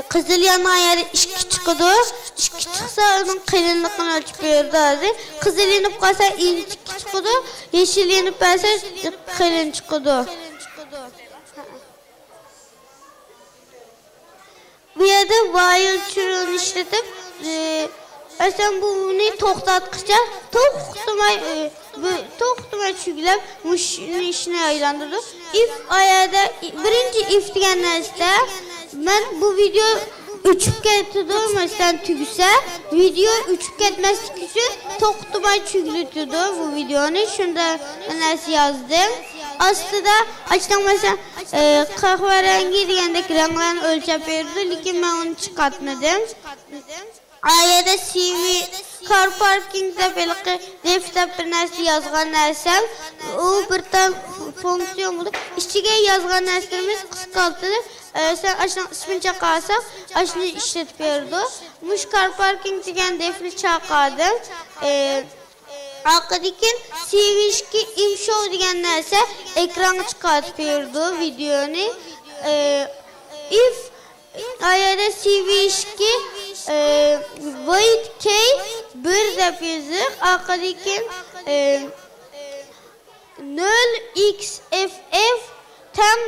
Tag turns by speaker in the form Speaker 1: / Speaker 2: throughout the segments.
Speaker 1: Kızıl yanayarı işki çıkıdı. İşki çıksa onun kıyınlıkını ölçüp verdi. Kızıl yenip kalsa inci çıkıdı. Yeşil yenip kalsa kıyın çıkıdı. Bu yerde vayıl çürüğünü işletip sen bunu toxtatqıca toxtumay çüglep muşunu işine aylandırdı. If ayada birinci if degan narsa ben bu video uçup ketdi mesela tügüse video uçup ketmeslik üçün toxtumay çüglütüdü bu videonu. Şunda narsa yazdım. Aslında açıdan mesela kahverengi degandeki renklerini ölçüp verdi. Lakin ben onu çıkartmadım. Ayada CV car parkingdə belə defter bir нәрсе yazğan nərsəm o bir tane fonksiyon budur. İçiga yazğan nərslərimiz qısqaltılır. Sen aşağı ismini çaqarsak aşını işletip verdi. Muş car parking degan defni çaqardım. Arkadakin CV2 imshow degan нәрсе ekrana çıkartıp verdi videonu. If ayada CV2 Void K bir dep yazıq. Arkadaki 0xff tam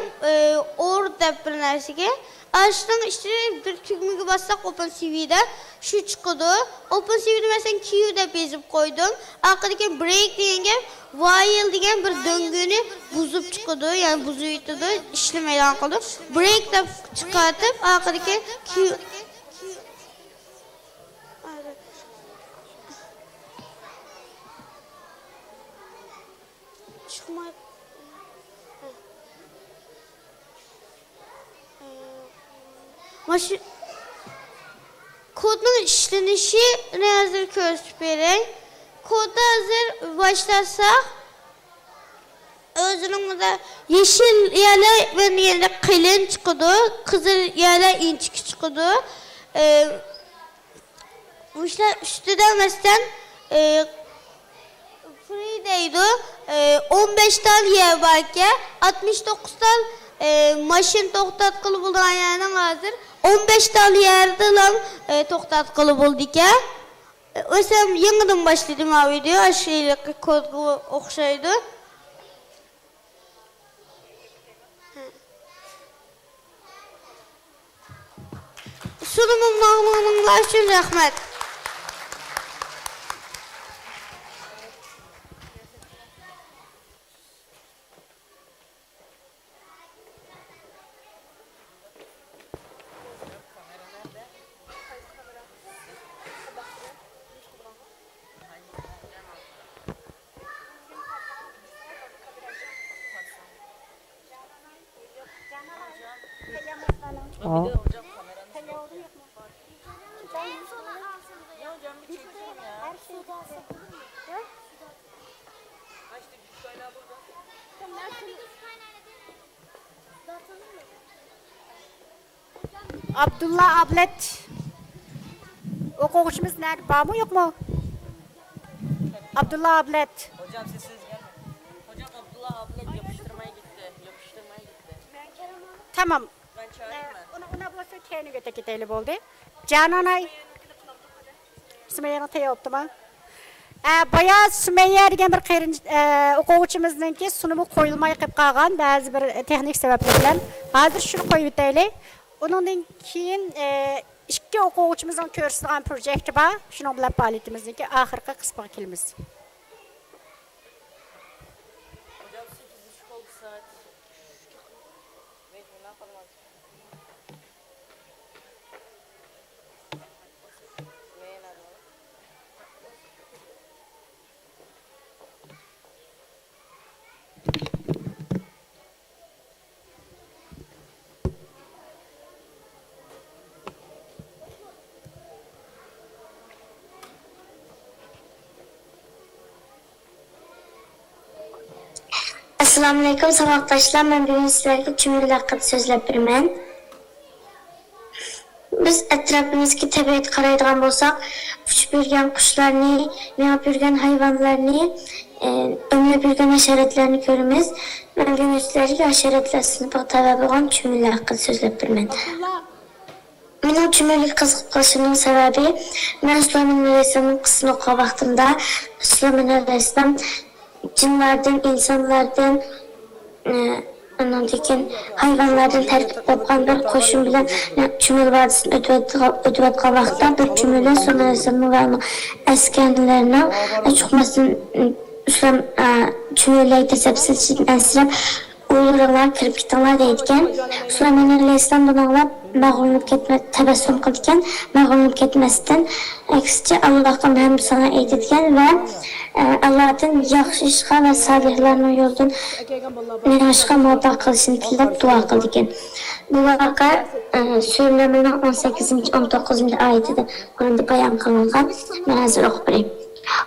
Speaker 1: or dep bir nərsəyə. Aşağıdan işte bir tügmüge bassak OpenCV'de şu çıkıyordu. OpenCV'de mesela Q dep yazıp koydum. Arkadaki break diyenge while diyen bir döngünü buzup çıkıyordu. Yani buzu yutudu. İşlemeyle alakalı. Break dep çıkartıp arkadaki Q çıkmak kodun işlenişi ne hazır köstüperek kodda hazır başlarsak özünün yeşil yerler ve yerler kılın çıkıyordu, kızıl yerler inçik çıkıyordu. Üstüden mesela Free'deydi. 15 tane yer varken 69 tane maşin toxtatqılı bulduğun yerden hazır. 15 tane yerde lan toxtatqılı bulduk ya. Mesela yeniden başladım ha video. Aşağıya kodlu okşaydı. Sunumun mağlumunlar için rahmet.
Speaker 2: Abdullah Ablet okuyuşumuz nerede? Var mı yok mu? Abdullah Ablet.
Speaker 3: Hocam sesiniz gelmedi. Hocam Abdullah Ablet yapıştırmaya gitti. Yapıştırmaya gitti.
Speaker 2: Tamam.
Speaker 3: Ben çağırayım mı?
Speaker 2: Ona bolsa kendi göte giteli oldu. Cananay. Sümeyye'nin teyi optu mu? Bayağı Sümeyye degan bir qeyrin o'quvchimizningki sunumu qo'yilmay qolib qolgan ba'zi bir texnik sabablar bilan hozir shuni qo'yib o'taylik. Undan keyin ikki o'quvchimizning ko'rsatgan projekti bor. Shuning bilan faoliyatimizningki oxirgi qismiga kelamiz.
Speaker 3: Hocam 8:30 oldu saat. Ne yapalım artık? Sümeyye nerede var?
Speaker 4: Assalamualaikum sabahdaşlar. Ben bugün sizlerle cümle hakkında sözlep birmen. Biz etrafımızdaki tabiat qaraydigan bolsak, uçup yurgan qushlarni, mengib yurgan hayvonlarni, o'mlab yurgan hasharotlarni ko'ramiz. Ben bugün sizlerge haşeratlar sınıfı təvəb olan cümlə haqqında sözləb bilmən. Mənim cümləlik qızıq qılışımın səbəbi, mən Süleyman Aleyhisselamın qısını oxuğa vaxtımda Süleyman Aleyhisselam cinlərdən, insanlardan, ondan dekin hayvanlardan tərkib olqan bir qoşun bilən cümlə vadisini ödüvət qalaqda bir cümlə Süleyman Aleyhisselamın və onun əskərlərinə çoxmasını Üslam cümləyi təsəbsiz için əsrəb uğurlar, kirib gitanlar deyilgən. Süleyman Aleyhisselam bunlarla məğlunub ketməz, təbəssüm qıdikən, məğlunub ketməzdən əksicə Allah'ın həm sana eydidikən və Allah'ın yaxşı işqa və salihlərinin yoldan mənaşqa mabda qılışını tilləb dua qıdikən. Bu vaqa Süleymanın 18-ci, 19-cu ayetidir. Quranda bayan qılınğa mən hazır oxubayım.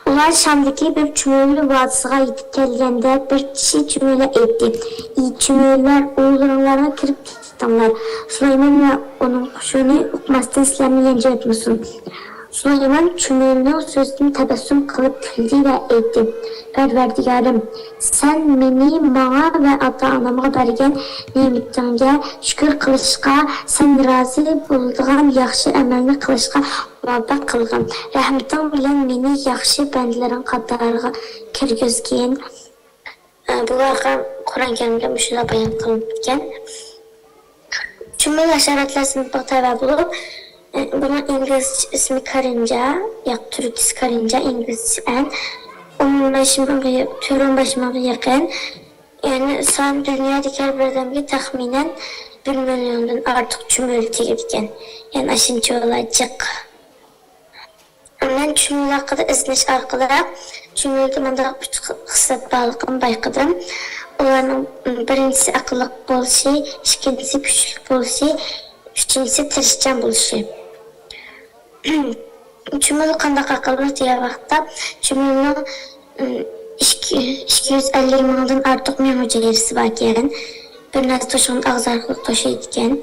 Speaker 4: Onlar Şam'daki bir cümleli vadisine yetip geldiğinde bir kişi cümle etti. İyi cümleler oğullarına kirip tutanlar. Süleyman ve onun kuşunu okumasını İslam'ı yence etmesin. Süleyman cümlenin sözünü tebessüm kılıp güldü ve etti. Perverdigarım, sen beni bana ve ata-anama bergen nimetlerine şükür kılışqa, sen razı bulduğun yaxşı əməlini kılışqa muvaffaq qılğın. Rəhmətin bilən meni yaxşı bəndlərin qatarına kirgizgin. Bu vaqa Quran-Kərimdə müşülə bayan qılınırkən. Cümlə haşeratlar sınıfı təvəb olub, bunun İngilizce ismi karınca, ya Türkçesi karınca, İngilizce en. 15 milyona yakın. Yani son dünyadaki her bir adamı tahminen 1 milyondan artık cümle çekirken. Yani aşınca olacak. Ben cümle hakkında izleyiş arkalara cümlede mandaq bir kısat bağlılığını bayqadım. Onların birincisi akıllık boluşu, ikincisi güçlük boluşu, üçüncüsü tirişcan boluşu. Cümle qandaq akıllı diye vaxtda cümlenin 250 mandan artıq memoca yerisi var gələn. Bir nəzə toşğun ağzarlıq toşu etkən.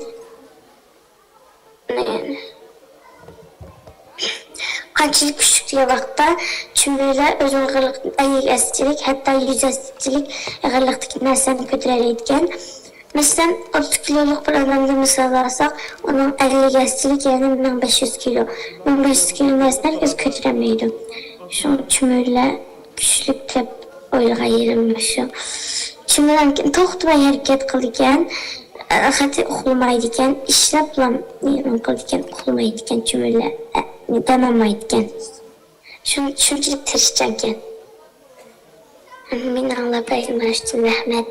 Speaker 4: Qançılıq küçük diye vaxtda cümleler öz ağırlıq, əyiq əscilik, hətta yüz əscilik ağırlıqdaki nəsəni götürər etkən. Mesela 30 kiloluk bir adamda misal alsak, onun 50 əscilik yani 1500 kilo. 1500 kilo nəsini herkes götürəməydi. Şu cümle güçlük tep oyluğa yerilmişim. Cümlelerin toxtuma hərəkət qılırkən, xəti oxulmaydikən, işləb bulan qılırkən, oxulmaydikən cümle deməmaydikən. Şunçilik tirişcənkən. Min Allah bəyim rəştin rəhmət.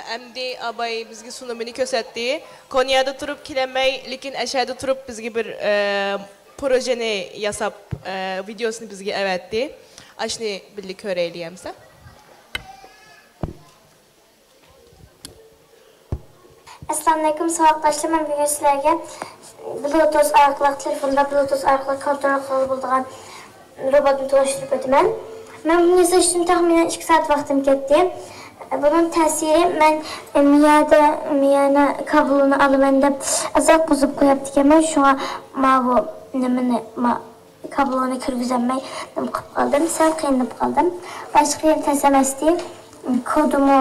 Speaker 3: Əmdi abay bizge sunumunu körsətdi. Konya'da turup kilemey, lekin aşağıda turup bizge bir projeni yasap videosunu bizge əvətdi. Aşını birlik öğreyleyemse.
Speaker 4: Assalamualaikum savaşdaşlar, mən bugün sizlərə Bluetooth arqılıq telefonda Bluetooth arqılıq kontrol qılıb bulduğum robotunu dolaşdırıb ötümən. Mən bunu seçdim, təxminən 2 saat vaxtım getdi. Bunun təsiri mən miyana kablonu alıb məndə azaq buzub qoyabdı ki, mən şu an kablonu kırgüzənmək qaldım, sən qeynib qaldım. Başqa yer təsəməsdi, kodumu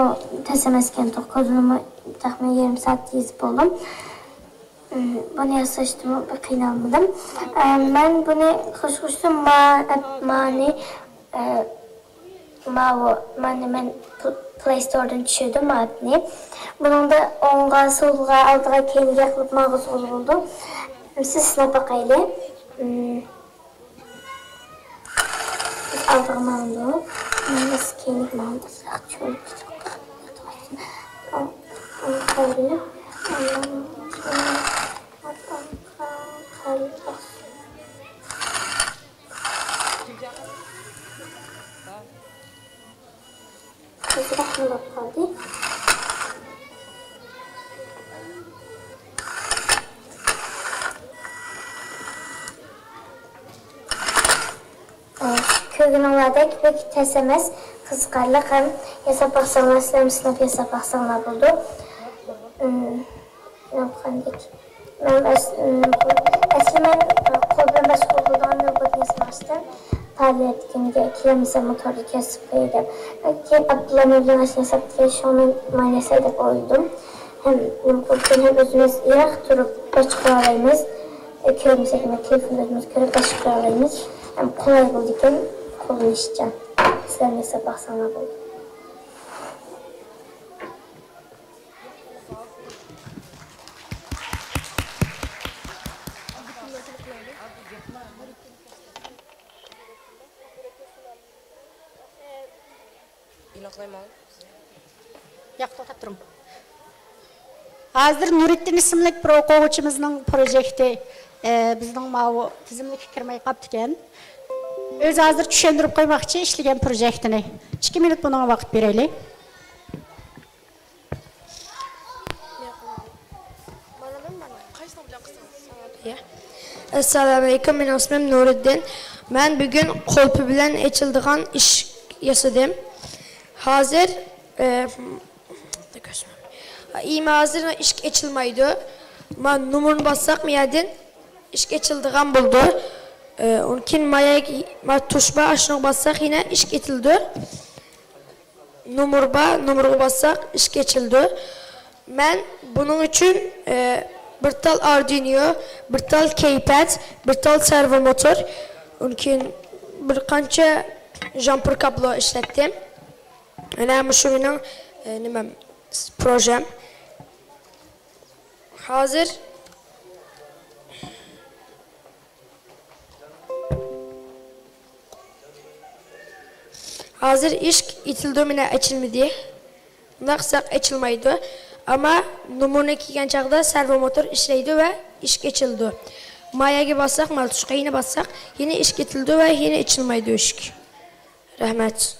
Speaker 4: təsəməskən kodumu təxminən yarım saat yazıb oldum. Bunu yasaşdım, qeynalmadım. Mən bunu xoşquşdum, mən Play Store'dan düşürdüm adını. Bunun da onğa, solğa, aldığa, keyniga qılıb mağaz oldu. Siz sinə baxaylı. Aldığım aldı. Nasıl keynik aldı? Şöyle bir Kögün oladək və təsəməz qiziqarli ham yasab baxsanglar, sizlar sinab yasab baxsanglar bo'ldi. Qanday? Men aslida qo'l bilan mashg'ul bo'lgan navbatni esmasdim. Faoliyatga kelmasa motorni kesib qo'ydim. Keyin Abdulla bilan yasabga shuni men yasay deb o'yladim. Hem hem özümüz yer turup başka alayımız. Köyümüze gibi telefon özümüz körüp başka alayımız. Hem kolay bulduktan kolay işeceğim. Sizler neyse baksana buldu.
Speaker 2: Yo'q, to'xtab turing. Hozir Nuriddin ismli bir o'quvchimizning projekti bizning mau tizimlikka kirmay qolibdi ekan. O'zi hozir tushuntirib qo'ymoqchi ishlagan projektini. 2 minut bunga vaqt beraylik.
Speaker 5: Assalamu alaykum, men ismim Nuriddin. Men bugun qo'lpi bilan echildigan ish yasadim. Hozir hozir ish echilmaydi. Men numarni bassak mı yedin? İş echildigan bo'ldi. Unkin mayak tuşba aşağı bassak yine iş etildi. Numara bassak iş echildi. Men bunun için bir tal Arduino, bir tal keypad, bir tal servo motor, unkin bir qancha jumper kablo ishlatdim. Ana shu mening nima projem. Hazır iş itildi mine açılmadı. Naqsak açılmaydı. Ama numarını kiygan çağda servo motor işleydi ve iş geçildi. Mayaga bassak, maltuşka yine bassak yine iş getildi ve yine açılmaydı iş. Rahmet.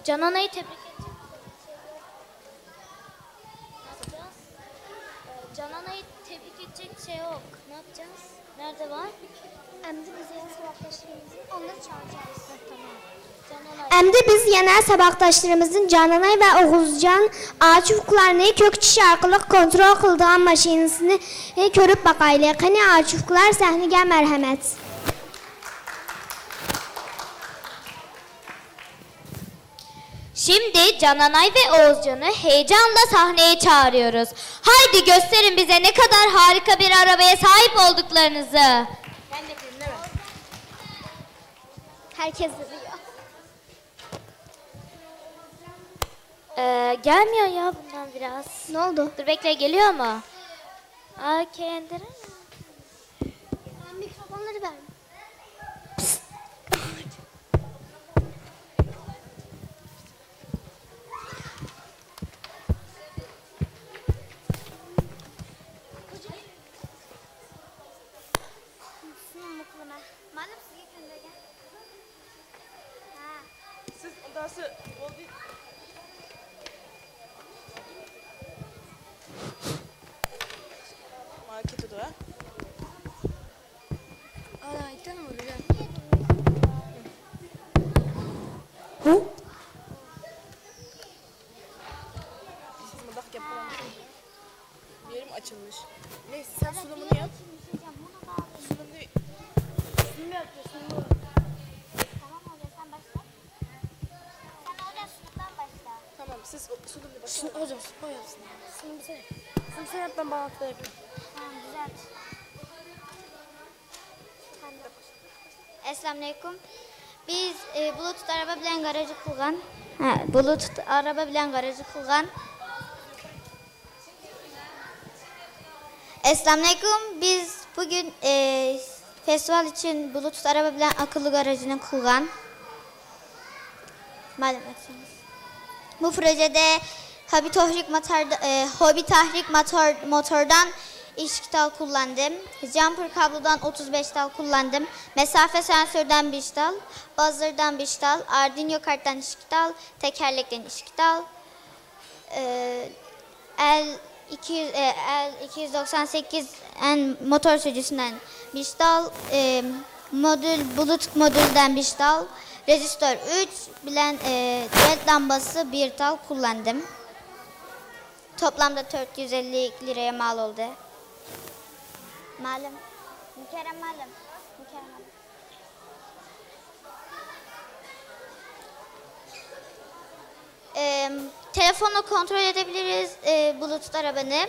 Speaker 6: Canana'yı tebrik edeceğim. Ne yapacağız? Canana'yı tebrik edecek şey yok. Ne yapacağız? Nerede var?
Speaker 7: Emdi biz yeni sabahtaşlarımızın onları çağıracağız.
Speaker 6: Tamam.
Speaker 7: Emdi biz yeni sabahtaşlarımızın Cananay ve Oğuzcan ağaç ufuklarını kökçü arqılıq kontrol kıldığın maşinisini körüp bakaylı. Qani ağaç ufuklar səhnigə mərhəmət.
Speaker 6: Şimdi Cananay ve Oğuzcan'ı heyecanla sahneye çağırıyoruz. Haydi gösterin bize ne kadar harika bir arabaya sahip olduklarınızı.
Speaker 7: Herkes duruyor.
Speaker 6: Gelmiyor ya bundan biraz.
Speaker 7: Ne oldu?
Speaker 6: Dur bekle, geliyor mu? Kendine.
Speaker 7: Ben mikrofonları verdim. Malum size göndereceğim.
Speaker 3: Siz ondası oldu. Marketi de.
Speaker 5: Ana itten mi öyle?
Speaker 3: Siz mıdak yapalım. Yerim açılmış. Neyse sen sunumunu yap. Sunumunu
Speaker 7: Tamam hoca sen başla. Sen hoca sunumdan başla.
Speaker 3: tamam siz sunumunu başlayın.
Speaker 5: Hocam, o yapsın. Sen yap, ben bana yapayım.
Speaker 7: Tamam güzel.
Speaker 8: Assalamu alaykum. Biz Bluetooth araba bilen garajı qilgan. Bluetooth araba bilen garajı qilgan. Assalamu alaykum. Biz bugün festival için Bluetooth araba bilen akıllı garajını qilgan. Malum etsiniz. Bu projede Hobi Tahrik motordan 2 dal kullandım. Jumper kablodan 35 dal kullandım. Mesafe sensörden 5 dal. Buzzer'dan 5 dal. Arduino karttan 2 dal. Tekerlekten 2 dal. L298 motor sürücüsünden 5 dal. Bluetooth modülden 5 dal. Rezistör 3 bilen led lambası 1 dal kullandım. Toplamda 450 liraya mal oldu. Malum. Mükerrem malum. Mükerrem malum. Telefonla kontrol edebiliriz Bluetooth arabanı.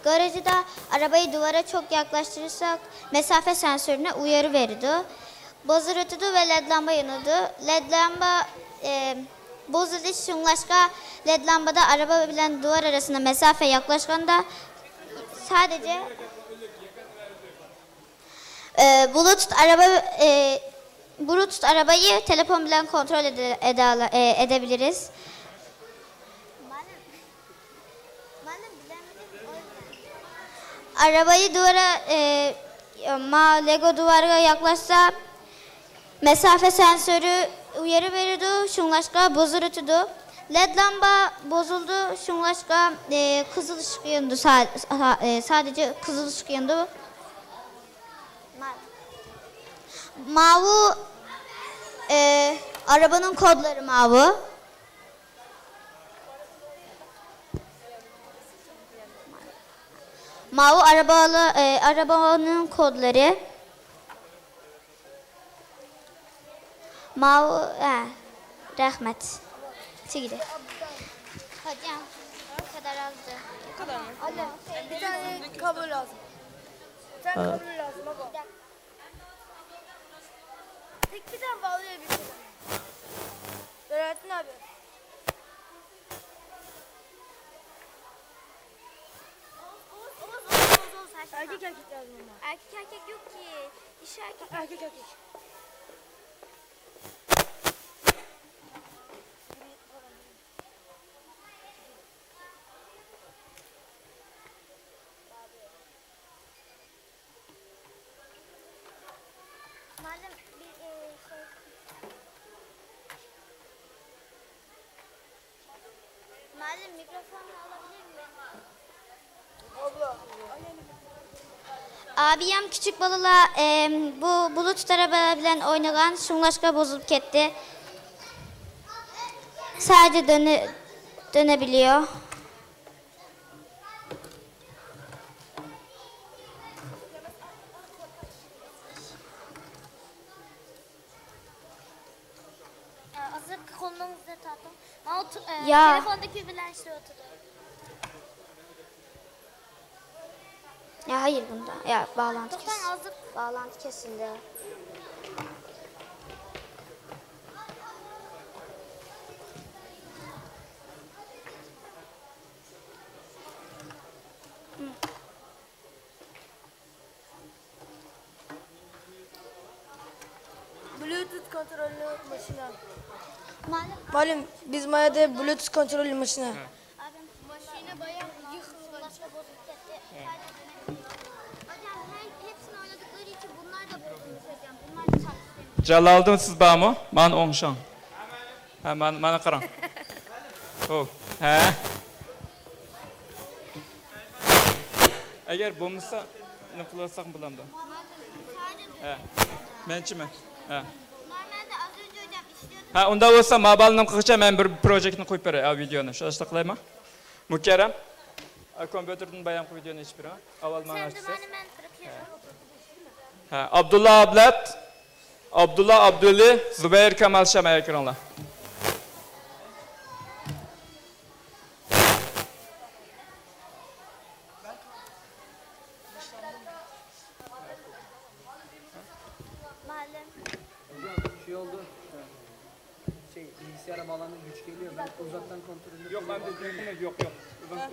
Speaker 8: Garajı da arabayı duvara çok yaklaştırırsak mesafe sensörüne uyarı verirdi. Bozur ötüdü ve led lamba yanıldı. Led lamba bozuldu. Şunlaşka led lambada araba bilen duvar arasında mesafe yaklaşkanda sadece Bluetooth arabayı telefon bilen kontrol edebiliriz. Arabayı duvara Lego duvara yaklaşsa mesafe sensörü uyarı verirdi. Şunlaşka bozur ötüdü. Led lamba bozuldu. Şunlaşka kızıl ışık yandı. Sadece kızıl ışık yandı. Mavi arabanın kodları mavi. Mavi arabanın kodları. Mavi rahmet. Sigide. Hocam bu kadar azdı.
Speaker 3: Bu kadar mı?
Speaker 5: Bir tane kablo lazım. Bir tane kablo lazım baba. Tek bir tane bağlayabilirim. Berattin abi. Erkek lazım ama.
Speaker 8: Erkek yok ki. İş erkek.
Speaker 5: Erkek.
Speaker 8: Malum bir Malum mikrofonu alabilir miyim? Abiyem küçük balıla bu Bluetooth araba bilen oynayan şunlaşka bozulup gitti. Sadece dönebiliyor.
Speaker 7: Hazır kolunuzda tatlım.
Speaker 8: Ya.
Speaker 7: Telefondaki bilen şey oturdu.
Speaker 8: Ya hayır bunda. Ya bağlantı
Speaker 7: Lütfen
Speaker 8: kesildi.
Speaker 7: hazır.
Speaker 8: Bağlantı kesildi.
Speaker 5: Bluetooth kontrollü makine.
Speaker 8: Malum
Speaker 5: Biz Maya'da Bluetooth kontrollü makine.
Speaker 8: abim maşine bayağı yıkıldı. Başka bozuk gitti. Hocam hepsini oynadıkları için bunlar da bozulmuş hocam. Bunlar da çalışıyor.
Speaker 9: Jalaldin siz bormi? Men o'ngsham. Ha, mana qarang. Xo'p. Ha. Agar bo'lmasa, nima qilasak bo'lamdi? Ha. Menchimi? Ha.
Speaker 8: Normalde az önce hocam işliyordum.
Speaker 9: Ha, unda bo'lsa mobilni qilcha men bir projektni qo'yib beray, videoni. Shunday qilaymi? Mukarram. Kompyuterdan bayon qilib videoni ichib beraman. Avval men ochsiz.
Speaker 8: Ben bırakıyorum.
Speaker 9: Ha, Abdullah Ablat, Abdullah Abdulli, Zubayr Kamal Shamay ekranlar.
Speaker 10: Şey oldu. Bilgisayara bağlandı güç geliyor. Ben uzaktan kontrolünü...
Speaker 9: Yok ben de yok.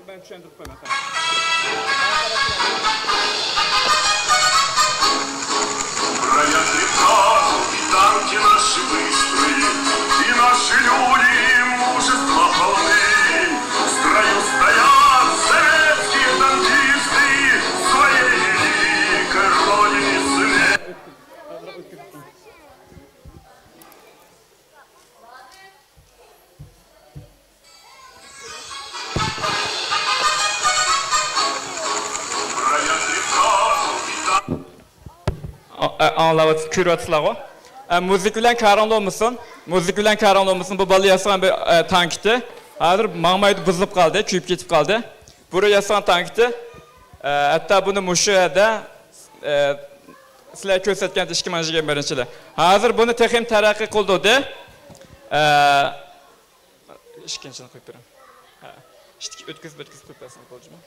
Speaker 9: Ben düşündürüp koymam.
Speaker 11: Роят река, и танки наши быстрые, и наши люди мужества полны. В строю стоят советские танкисты, своей великой родине сыны. Роят река, и танки...
Speaker 9: Anlavat küratlağı. Müzik bilen karanlığı mısın? Müzik bilen karanlığı mısın? Bu balı yasan bir tankti. Hazır mağmaydı buzulup kaldı, küyüp gitip kaldı. Buraya yasan tankti. Hatta bunu Muşu'da sizler kösetken işki manjıgen birinçili. Hazır bunu tekim terakki kıldı de. İşkincini koyup birim. Ötküz koyup basın kılıcı mı?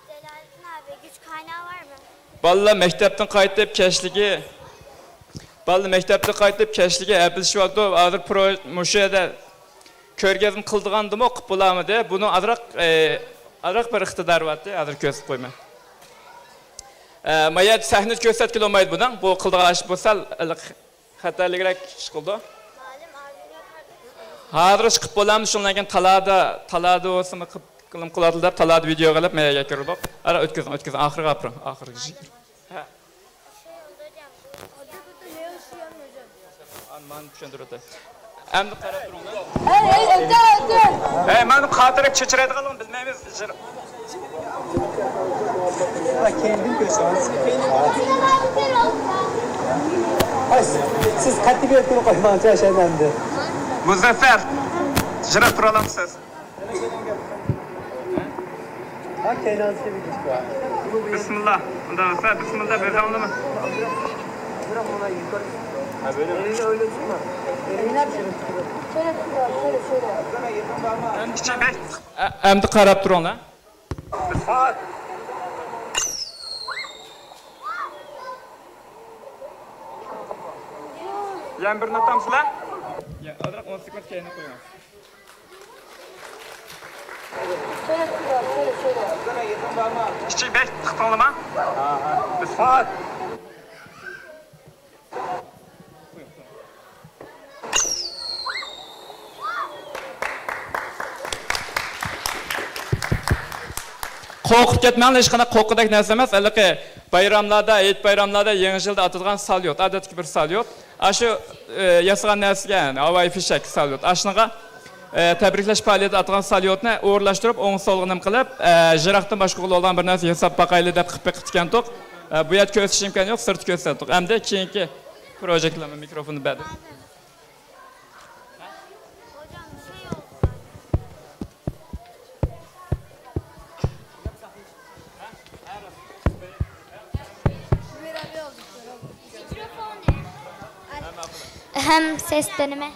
Speaker 8: Celalettin abi güç kaynağı var mı?
Speaker 9: Balla mektepten qaytib keşligi. Balla mektepten qaytib keşligi Apple şu vaqtda hazır pro müşahede körgezim qıldıgandım oqib bulamıdı. Bunu azraq bir iqtidar vardı. Hazır kösüp qoyma. Maya sahne körsatkil olmaydı bundan. Bu qıldıgan iş bolsa xatarligirak iş qıldı. Hazır chiqib bolamdi shundan keyin talada o'sini qilib qiladilar. Talada video qilib menga kirdik. Ara o'tkazing oxirgi gapir. Oxirgi. Ha. Man tushuntirdi. Endi qarab turinglar. Hey, men xotirib chechiradiganligini bilmaymiz.
Speaker 10: Kendim köşemez. Siz katli ötünü koymanca yaşayandı.
Speaker 9: Muzaffer. Jırab turalamsiz.
Speaker 10: Ha Kenan gibi bir şey var.
Speaker 9: Bismillah. Unda olsa bismillah bergamlimi?
Speaker 10: Bırak ona yukarı. Ha böyle. Elini öyle tutma. Elini şöyle.
Speaker 9: Endi qarab turinglar. Yan bir notamsizlar? Ya, azroq 10 sekund keyin qo'yamiz. Kichik bek xitonlama. Bismillah. Qo'rqib ketmanglar, hech qanaqa qo'rqidek narsa emas. Alaqi bayramlarda, Eid bayramlarda, Yangi yilda atilgan salyot, odatdagi bir salyot. Shu yasagan narsaga, havai fishak salyot. Ashnaqa tabriklash faoliyati atilgan salyotni o'g'irlashtirib, o'ng so'lga nim qilib, jiroqdan boshqa bo'lgan bir narsa yasab baqayli deb qilib ketgan to'q. Bu yer ko'rsatish imkoni yo'q, sirt ko'rsatdik. Hamda keyingi projektlarga mikrofonni berdim.
Speaker 8: Hem ses deneme.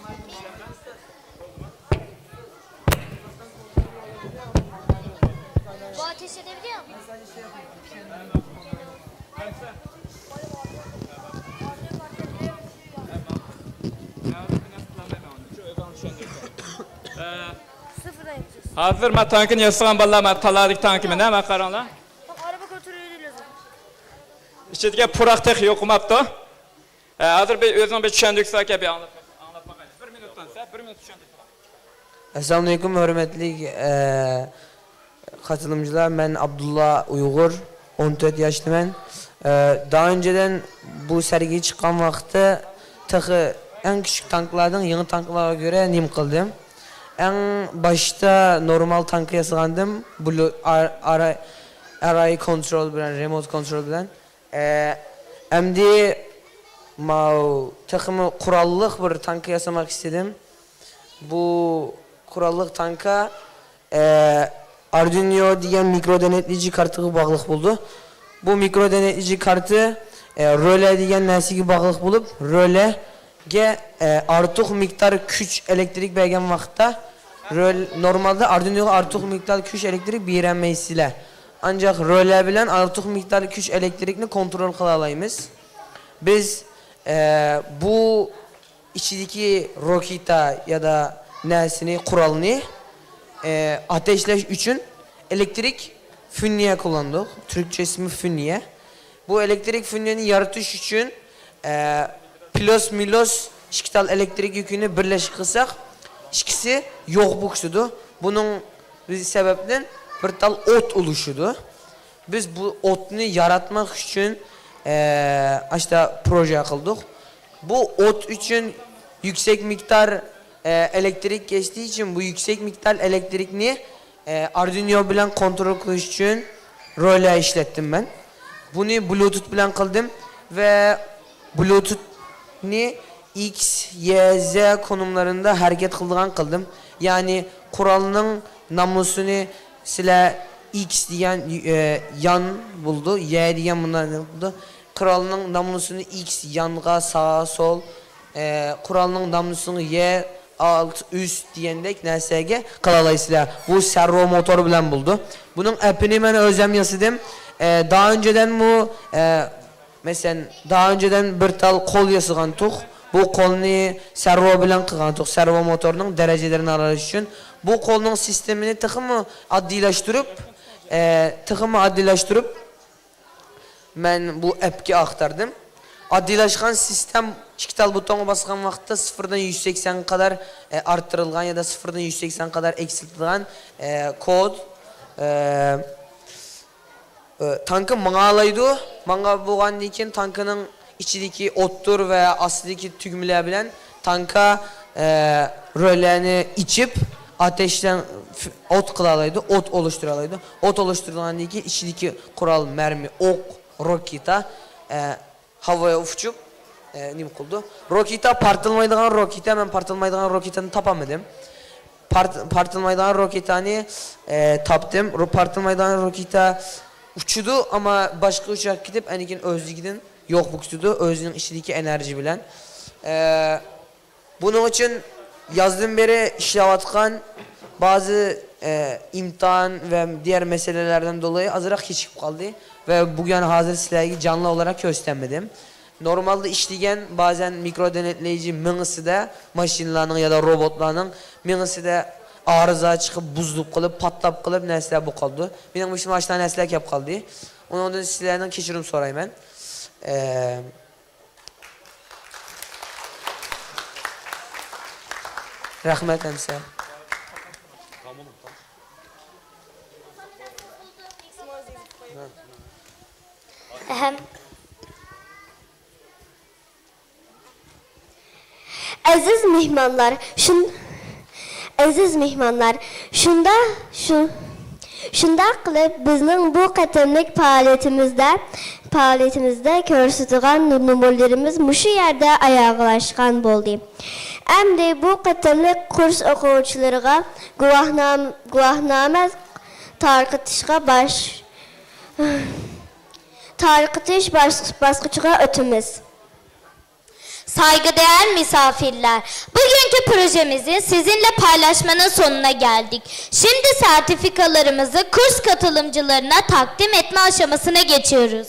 Speaker 8: Bu ateş edebiliyor mu?
Speaker 9: Hazır men tankini yasagan bolalar, men taladik tankimni, men qaranglar.
Speaker 7: Araba kontrol ediliyor.
Speaker 9: İçidagi puraqtaq yo'qmabdi. Hazır bir özün bir tushundiksa aka bir anlatmaqaysiz. 1 minutdan sonra 1 minut tushundik.
Speaker 12: Assalamu alaikum hürmetli katılımcılar. Ben Abdullah Uygur, 14 yaşlıyım. Daha önceden bu sergiye çıkan vakti en küçük tanklardan yeni tanklara göre nim kıldım. En başta normal tankı yasagandım. RI kontrol bilen, remote kontrol bilen. Hem de takımı kurallık bir tankı yasamak istedim. Bu kurallık tanka Arduino diyen mikro denetleyici kartı bağlılık buldu. Bu mikro denetleyici kartı röle diyen nesigi bağlılık bulup röle artık miktar güç elektrik bergen vakitte normalde Arduino artık miktar güç elektrik birenmeysiyle. Ancak röle bilen artık miktar güç elektrikini kontrol kılalayımız. Biz bu içindeki roketa ya da nesini kuralını ateşleş için elektrik fünniye kullandık. Türkçe ismi fünniye. Bu elektrik fünniyeni yaratış için pilos milos şikital elektrik yükünü birleşik kılsak ikisi yok buksudu. Bunun bir sebepten bir tal ot oluşudu. Biz bu otunu yaratmak için işte proje kıldık. Bu ot için yüksek miktar elektrik geçtiği için bu yüksek miktar elektrikni Arduino bilen kontrol kılış için röle işlettim ben. Bunu Bluetooth bilen kıldım ve Bluetooth'ni X, Y, Z konumlarında hareket kıldım. Yani kuralının namusunu sile X diyen yan buldu, Y diyen bunlar buldu. Kuralının namusunu X yanga, sağa, sol, kuralının namusunu Y, alt, üst diyendek NSG kılalayısıyla bu servo motor bilen buldu. Bunun app'ini ben özlem yasadım. Daha önceden bu mesela daha önceden bir tal kol yasıgan tuk. Bu kolunu servo bilen kılgan tuk. Servo motorunun derecelerini arayış için. Bu kolunun sistemini tıkımı addilaştırıp ben bu app'ki aktardım. Addilaşkan sistem çikital butonu baskan vakitte 0'dan 180 kadar arttırılgan ya da 0'dan 180 kadar eksiltilgan kod tankı mağalaydı. Manga boğan için tankının içindeki ottur ve aslındaki tügmüler bilen tanka röllerini içip ateşten ot kılalaydı, ot oluşturalaydı. Ot oluşturulan için içindeki kural mermi, ok, roketa havaya uçup nim kıldı. Roketa partılmaydıgan roketa, ben partılmaydıgan roketani tapamadım. Partılmaydıgan roketani taptım. Partılmaydıgan roketa uçudu ama başka uçak gidip enikin özlüğünden yok buksudu. Özlüğün içindeki enerji bilen. Bunun için yazdım beri işlevatkan bazı imtihan ve diğer meselelerden dolayı azırak hiç kaldı. Ve bugün hazır silahı canlı olarak göstermedim. Normalde işleyen bazen mikro denetleyici mınısı da maşinlarının ya da robotlarının mınısı da arıza çıkıp buzluk kılıp patlap kılıp nesler bu kaldı. Benim başıma açtan nesler yap kaldı. Onun silahından keçirim sorayım ben. Rahmet emse.
Speaker 7: Aziz mehmanlar, şunda qilib bizning bu qatimlik faoliyatimizda ko'rsatilgan numunelerimiz mushu yerda oyoqlashgan bo'ldi. Endi bu qatimlik kurs o'quvchilariga guvohnoma tarqitish bosqichiga o'tamiz.
Speaker 6: Saygıdeğer misafirler, bugünkü projemizi sizinle paylaşmanın sonuna geldik. Şimdi sertifikalarımızı kurs katılımcılarına takdim etme aşamasına geçiyoruz.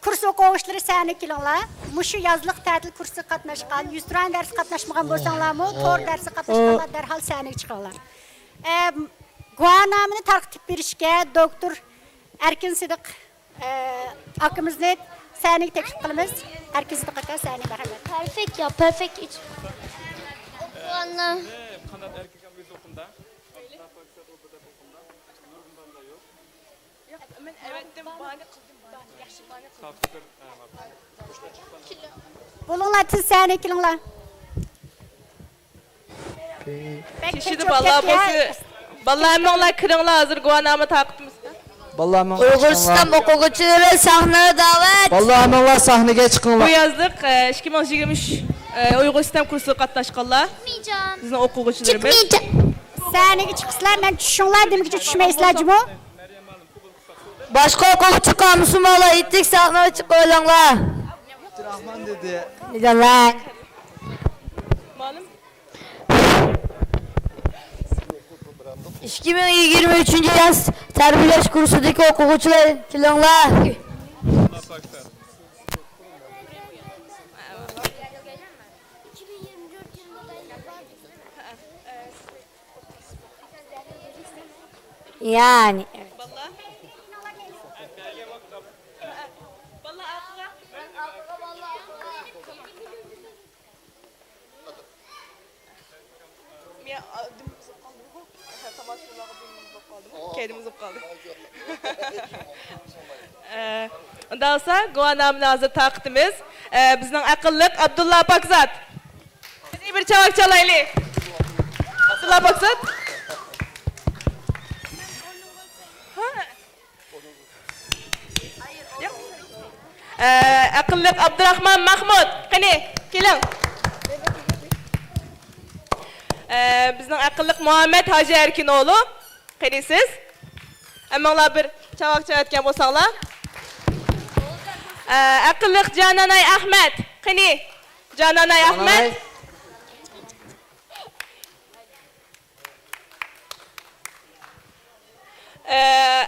Speaker 2: Kurs o'quvchilari sani kelinglar. Mushu yazliq ta'til kursi qatnashgan, 100 turan dars qatnashmagan bo'lsanglarmi, to'rt darsi qatnashganlar darhol saniga chiqinglar. Guvohnomani tarqitib berishga doktor Erkin Sidiq akamizni saniga taklif qilamiz. Erkin Sidiq aka sani marhamat.
Speaker 6: Perfect ya, perfect.
Speaker 2: Bulunglar siz sani kelinglar.
Speaker 3: Kişide vallahi bosu. Vallahi onlar kırıngla hazır guvanama takıtımız.
Speaker 10: Vallahi men
Speaker 6: Uyg'uriston o'quvchilari sahneye davet.
Speaker 10: Vallahi menlar sahnaga
Speaker 3: Bu
Speaker 10: chiqinglar.
Speaker 3: yazdık 2023 Uyg'uriston kursu qatnashganlar.
Speaker 6: Çıkmayacağım.
Speaker 3: Bizning o'quvchilarimiz.
Speaker 6: Çıkmayacağım.
Speaker 2: Saniga chiqsizlar, men tushinglar demoqchi tushmaysizlarmi?
Speaker 6: Başka o'quvchi qolmisin bola, ittik sahneye chiqib olinglar.
Speaker 10: Rahman dedi.
Speaker 6: Nidonlar.
Speaker 3: Malum.
Speaker 5: 2023 yaz terbiyeleş kursudaki okuvchilar kelinglar. Yani
Speaker 3: Kendimiz kaldı. Ondan sonra guanamını hazır taktımız. Bizden akıllık Abdullah Pakzat. Hadi bir çavak çalaylı. Abdullah Pakzat. Akıllık Abdurrahman Mahmud. Hani gelin. Bizden akıllık Muhammed Hacı Erkinoğlu. Hani siz? Hemen bir çavak çalayotgan bo'lsanglar. Akıllık Cananay Ahmet. Hani Cananay Ahmet.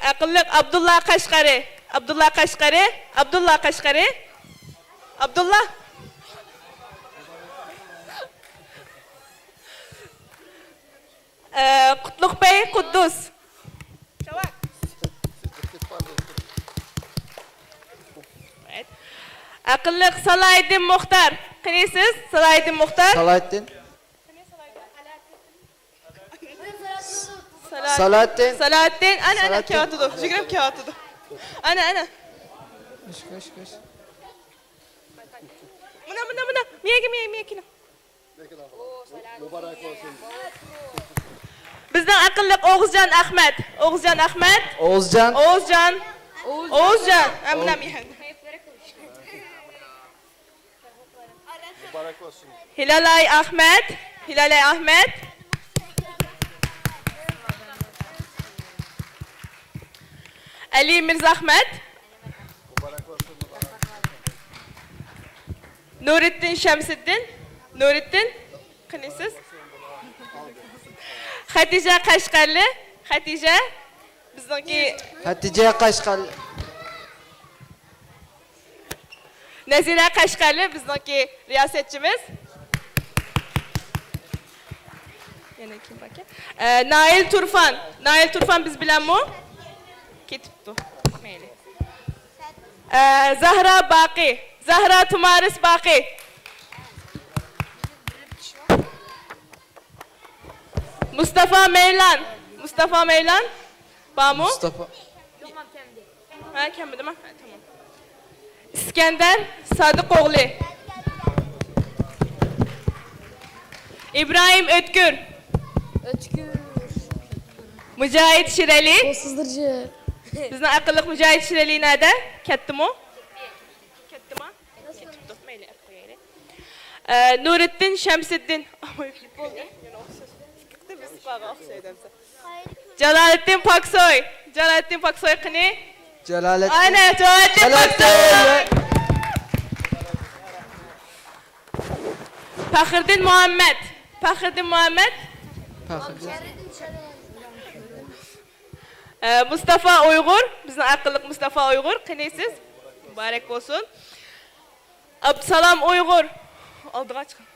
Speaker 3: Akıllık Abdullah Kaşgari. Abdullah Kaşgari. Abdullah Kaşgari. Abdullah. Kutluk Bey Kuddus. Çavak. Evet. Akıllık Salahiddin Muhtar. Kınısız Salahiddin Muhtar.
Speaker 10: Salahattin.
Speaker 3: Salahattin. Salahattin. Ana kağıtıdı. Şükürüm kağıtıdı. Ana.
Speaker 10: Kış.
Speaker 3: Mına. Miye kino. Bizden akıllık Oğuzcan Ahmet. Oğuzcan Ahmet.
Speaker 10: Oğuzcan.
Speaker 3: Oğuzcan. Mına miye. Hilalay Ahmet. Ali Mirzahmet. Nurettin Şemsiddin. Nurettin. Kınısız. Hatice Kaşgarlı. Hatice. Bizdeki
Speaker 10: Hatice Kaşgal.
Speaker 3: Nezire Kaşgarlı. Bizdeki riyasetçimiz. Yine kim bakayım? Nail Turfan. Nail Turfan biz bilen mi? Kitiptu. Meyli. Zahra Baki. Zahra Tumaris Baki. Mustafa Mevlan. Bamu.
Speaker 10: Mustafa.
Speaker 3: Ha, kendi değil mi? Ha, tamam. İskender Sadıkoğlu. İbrahim Ötkür. Mücahit Şireli.
Speaker 5: Sızdırıcı.
Speaker 3: Bizden akıllık Mücahit Şireli nerede? Kettim o. Kettim ha? Nurettin Şemsiddin. Celalettin Paksoy kını.
Speaker 10: Celalettin.
Speaker 3: Aynen Celalettin Paksoy. Fakhreddin Muhammed. Mustafa Uygur. Bizim akıllık Mustafa Uygur. Kınısız. Mübarek olsun. Absalam Uygur. Aldığa çıkın.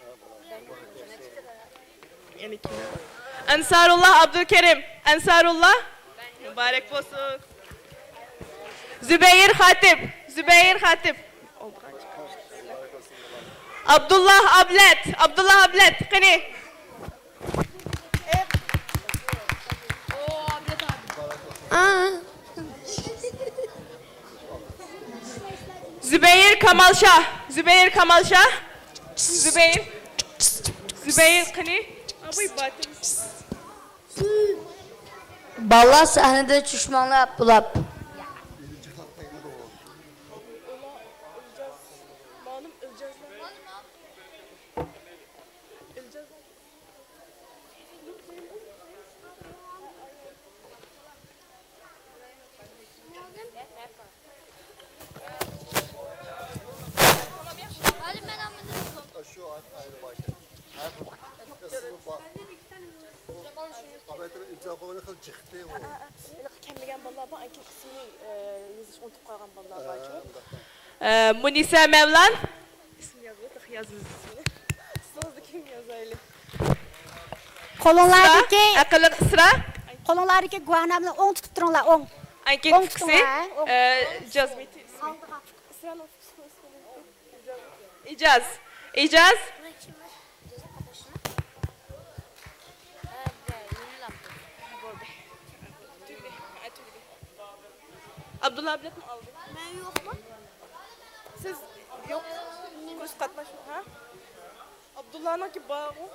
Speaker 3: Ensarullah Abdülkerim. Mübarek olsun. Zübeyir Hatip. Abdullah Ablet. Kını. Zübeyir Kamal Şah. Zübeyir kını.
Speaker 5: Balla sahnede düşmanla bulap.
Speaker 3: Kelmegan bolalar bor, anki ismini yozish unutib qolgan bolalar bor. Munisa Mevlan. İsmi yazıyor, yazınız ismini. Sözde kim yazaylı?
Speaker 2: Qo'linglardagi
Speaker 3: Aqlli Isra.
Speaker 2: qo'linglardagi guanamni o'ng tutib turinglar, o'ng.
Speaker 3: Anki
Speaker 2: O'ng
Speaker 3: Tuksi.
Speaker 2: tutinglar.
Speaker 3: Jazmit ismi. İcaz. İcaz. Abdullah bilet mi aldı? Ben yok mu? Siz yok. Kurs katmaş mı? Ha? Abdullah'ın ki bağı o.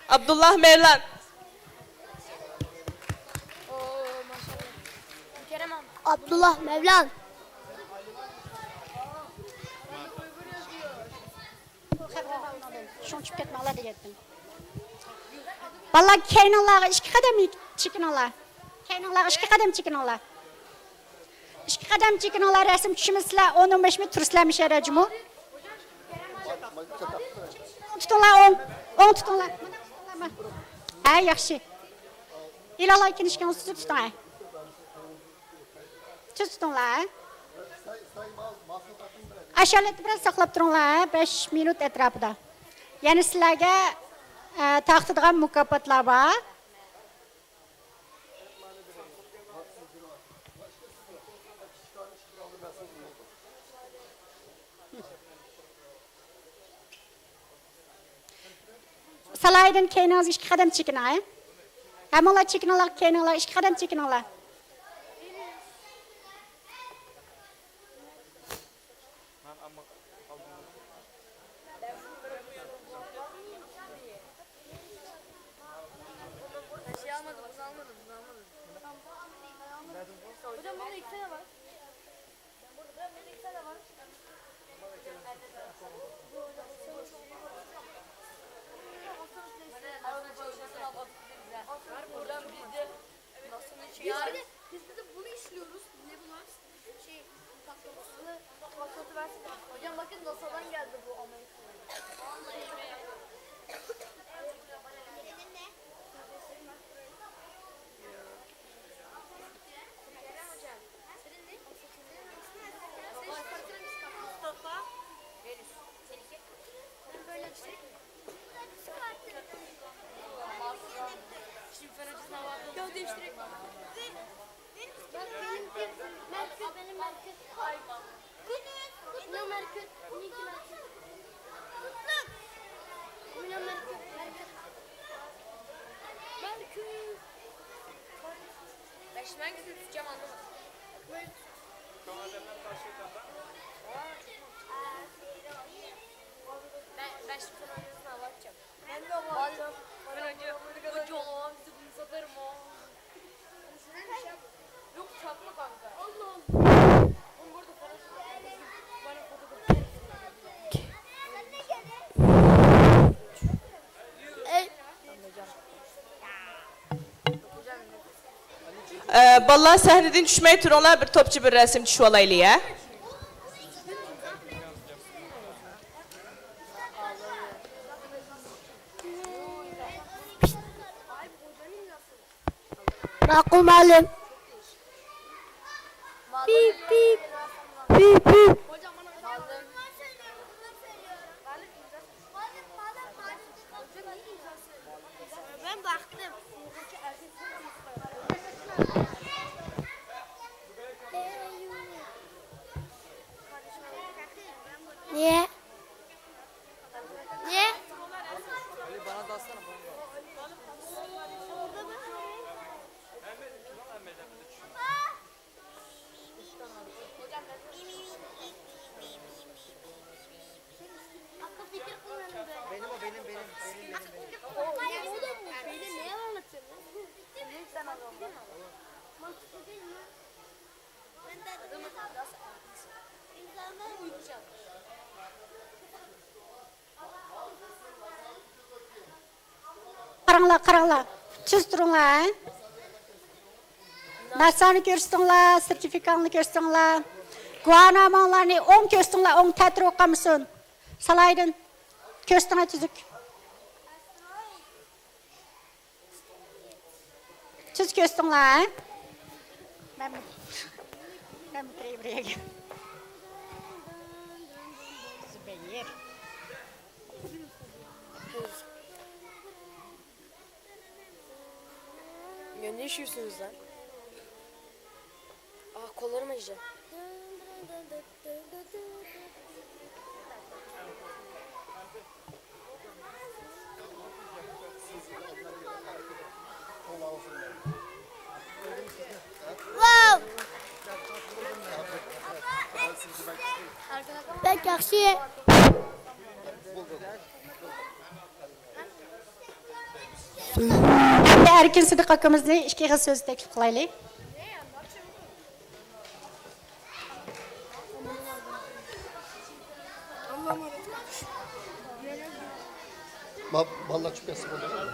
Speaker 3: Abdullah Mevlan.
Speaker 7: Abdullah Mevlan.
Speaker 2: Sho'nchib ketmanglar deyapman. Bolalar keyninglarga 2 qadam chekininglar. Keyninglarga 2 qadam chekininglar. 2 qadam chekininglar, rasm tushimizlar 10-15 minut tursizlarmi sharajmu? Tutinglar, o'ng tutinglar. Ha, yaxshi. İlalar kinishgan usti tutinglar. Tutinglar. Aşağıda biraz saqlab turinglar, 5 minut atrofida. Ya'ni sizlarga taqdirgan mukofotlar bor. Salaydan keyningiz 2 qadam chekininglar. Hammalar chekininglar, keyninglar 2 qadam chekininglar.
Speaker 5: Biz de bunu işliyoruz. Ne bunlar? Patlaması versene. Hocam bakın NASA'dan geldi bu Amerika'dan. Ya değiştirek. Benim Merkür. Kutlu Merkür. Niki Merkür. Kutlu. Merkür. Merkür. Ben şimdi hangisini tutacağım anlamadım. Böyle. Ben şimdi sana oynasını hava atacağım. Ben de hava atacağım. Ben önce hoca olamam bizi bunu satarım o. Yok çarpma kanka. Allah Allah. Onun burada parası var. Bana fotoğrafı.
Speaker 3: Balla sahneden düşmey turunlar bir topçu bir resim düşü olaylı ya.
Speaker 7: Makul malum. Bip bip. Bip bip. Ben baktım. Niye? Niye?
Speaker 10: Bana da atsana. Benim o benim.
Speaker 7: Hayır, o da bu. Beni neye anlatıyorsun? Sen anladın mı? Mantıklı değil mi? Ben de insanlar uyuyacak.
Speaker 2: Qaranglar. Tuz turinglar. Narsani görsünler, sertifikatını görsünler. Guanamanlarını 10 görsünler, 10 tətri oqamısın. Salaydın, görsünler tüzük. Tüz görsünler, ha? Ben bitireyim buraya gel. Zübeyir.
Speaker 5: Ya ne işiyorsunuz lan? Kollarım acıyacak.
Speaker 7: Pek yaxşı.
Speaker 2: Erkin Sıdık hakkımızda 2 yıl söz teklif kılaylı.
Speaker 10: Vallahi çok eski oldu.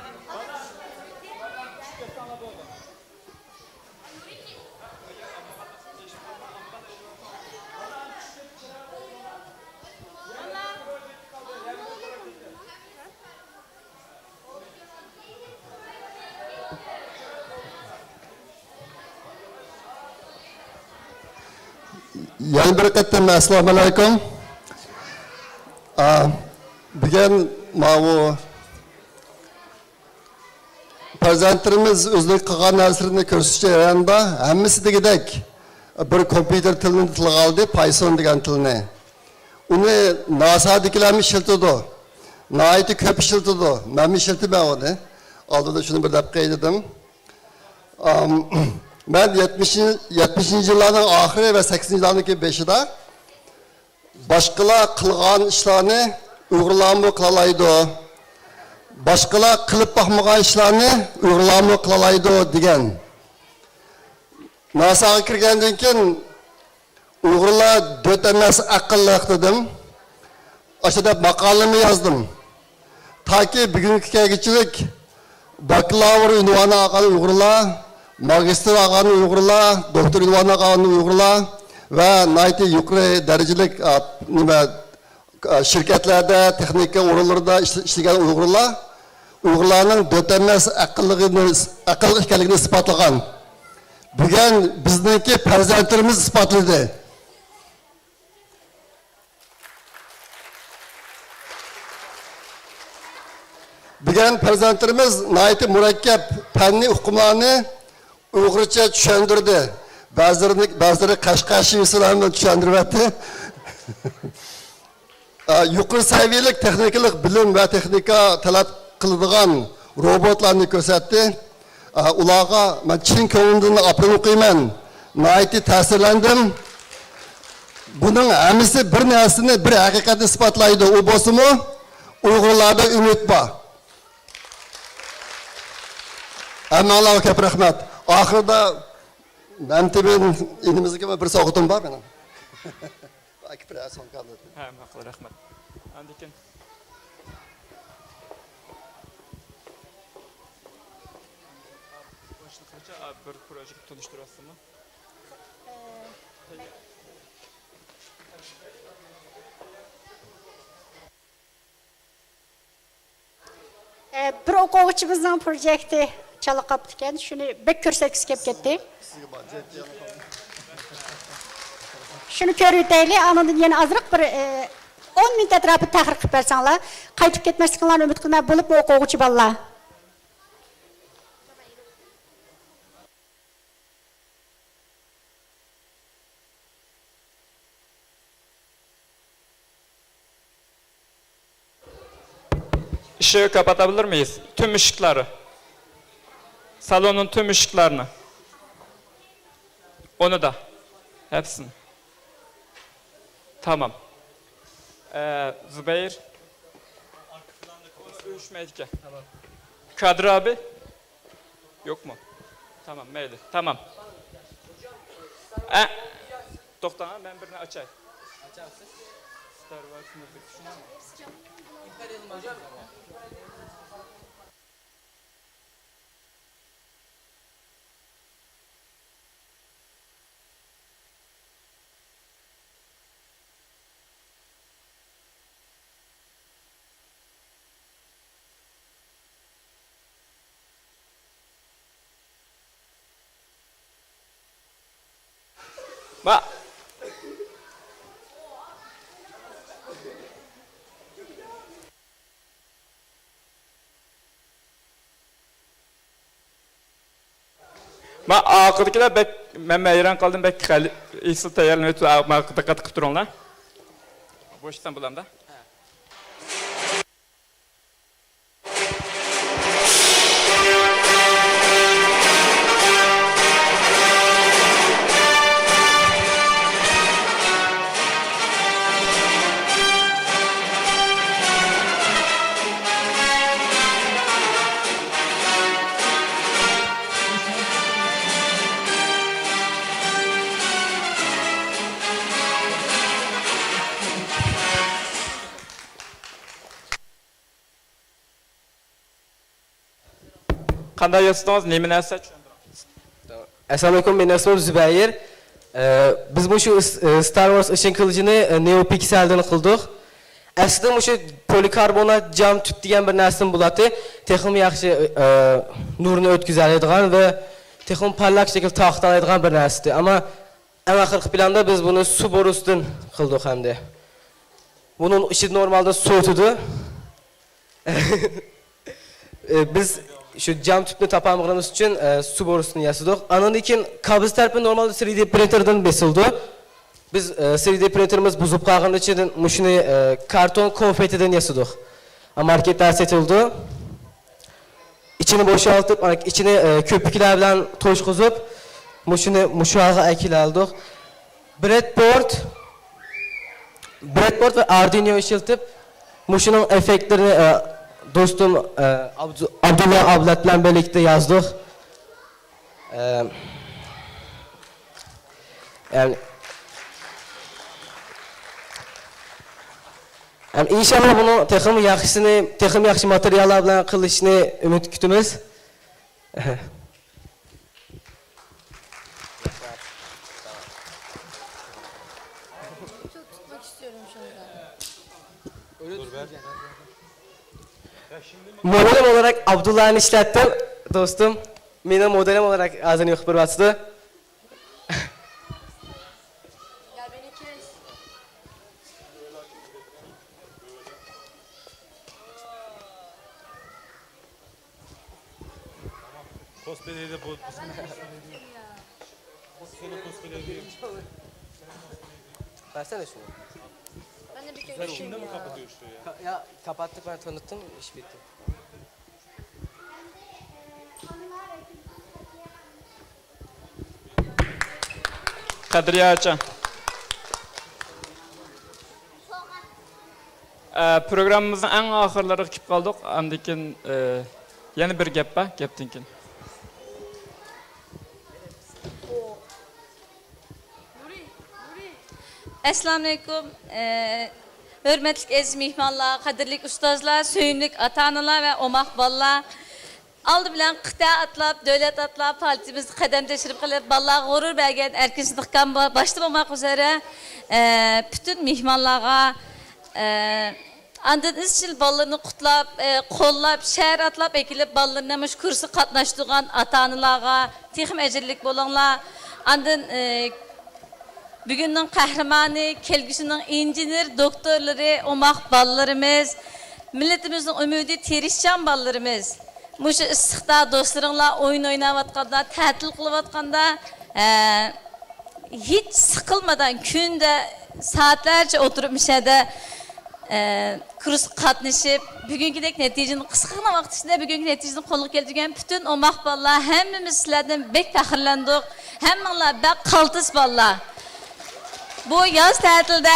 Speaker 10: Yana bir qatam assalomu alaykum. Bugun mana farzandlarimiz o'zlik qilgan narsalarini ko'rsatish jarayonida hammasi degidek bir kompyuter tilini tilga oldi, Python degan tilni. Uni NASA'dagilarmi ishlatadi. Nihoyatda ko'p ishlatadi. Men ishlatmayman. Oldida shuni bir deb qaydedim. Ben 70. yılların ahiri ve 80. yılların beşide başkalar kılgan işlerini Uygurlarmı kılalaydı. Başkalar kılıp bakmagan işlerini Uygurlarmı kılalaydı degen. NASA'ya kirgenden keyin Uygurlar dört emas akıllı dedim. Aşağıda makalemi yazdım. Ta ki bugünkü kelgichilik bakalavr unvoni olgan Uygurlar, magistr olgan Uygurlar, doktor unvoni olgan Uygurlar ve nayti yuqori darajalik şirketlerde, texnika o'rinlarida ishlagan Uygurlarning dört emas akıllı ekanligini isbotlagan. Bugun bizniki farzandlarimiz isbotladi. Bugun farzandlarimiz nayti murakkab fanniy hukmlarni Uyg'urcha tushundirdi. Ba'zilari qashqashiysilarni tushundiryapti. Yuqori saviyalik texnikalik bilim va texnika talab qiladigan robotlarni ko'rsatdi. Ularga men chin ko'nglimdan aprin o'qiyman. Nayti ta'sirlandim. Buning hammasi bir narsani, bir haqiqatni isbotlaydi. U bo'lsa-mu Uyg'urlarda umid bor. Amma Allohga ko'p rahmat. Oxirida Mamtimin inimizga bir so'g'itim bor mening. Akbar Hasan qoldi.
Speaker 9: Ha, maqul rahmat. Andikin boshliqcha bir proyekt tanishtirasizmi?
Speaker 2: Bir o'quvchimizning projekti chala qolibdi ekan, shuni bek ko'rsatgisi kelib ketdi. Shuni ko'rib o'taylik, anadan yana ozroq bir 10 minut atrofida tahrir qilib bersanglar, qaytib ketmasliklarini umid qilmay bo'lib o'quvchi bolalar.
Speaker 9: Işığı kapatabilir miyiz? Tüm ışıkları. Salonun tüm ışıklarını. Onu da. Hepsini. Tamam. Zübeyir. Uyuşmaydı ki. Tamam. Kadir abi. Yok mu? Tamam, meyli. Tamam. Doktor ben birini açayım. Açarsın. Star Wars'ın bir düşünür mü? Bak. Ben akıdakiler bek ben meyran kaldım bek kali isi tayarlı ötü akıda katıp durunlar. Boştan bulam da. Qanday yasdınız, nemi narsa tushundiringiz?
Speaker 12: Assalomu alaykum, men ismim Zubayr. Biz bu şu Star Wars ışın kılıcını NeoPixel'dan qildik. Aslida bu şu polikarbonat cam tüp degan bir narsani bo'ladi. Texnik yaxshi nurni o'tkazadigan va texnik parlaq shakl taqtalaydigan bir narsadir. Ammo eng oxirgi planda biz buni suv borusidan qildik hamda. Bunun ichi normalda so'tidi. Biz şu cam tüpünü tapamığımız için su borusunu yasadık. Anın için kabız tarafı normalde 3D printerden besildi. Biz 3D printerimiz bozup kaldığı için muşunu karton konfetiden yasadık. Marketler satıldı. İçini boşaltıp, içine köpüklerden toş kozup, muşunu muşağa ekil aldık. Breadboard ve Arduino işiltip, muşunun efektlerini dostum Abdullah ablatla birlikte yazdık. Yani inşallah bunu texnik yaxshi materiallar bilan qilishni umid kutamiz. Model olarak Abdullah'ın işlettim dostum. Benim modelim olarak ağzını yok bir bastı.
Speaker 11: Cosplay'de bu
Speaker 12: Versene şunu.
Speaker 11: şimdi mi kapatıyor işte ya?
Speaker 12: Ya kapattık, ben tanıttım, iş bitti.
Speaker 9: Kadriye Açan. Programımızın en ahırları kip kaldık. Andikin yeni bir gap var, gaptinkin.
Speaker 13: Assalamu alaykum. Hürmetli aziz mehmanlar, qadirlik ustozlar, söyümlük ata-analar ve omaq ballar. Aldı bilen qıta atlap, dövlet atlap, partimizni qadam teşrif qilib, ballar g'urur bergan erkin sıdıqkan başta olmak üzere bütün mehmanlarga andın izchil ballarını qutlab, qo'llab, şehir atlap ekilib, ballarına mush kursi qatnaştırgan ata-analarga texim ejirlik bo'linglar. Andın bugünün kahramanı, kelgüsünün incinir, doktorları, omaq ballarımız, milletimizin ümidi tirişcan ballarımız. Muşu ıslıqda dostlarınla oyun oynavatqanda, tətil qılıvatqanda hiç sıkılmadan günde saatlerce oturup müşahede kurs qatnışıp, bugünkidek neticenin qısqına vaqt içinde bugünkü neticenin qo'lga keltirgan bütün omaq ballar, hemmimiz sizlerden bek faxrlandik, hemmeler bek qaltis ballar. Bu yaz tatilde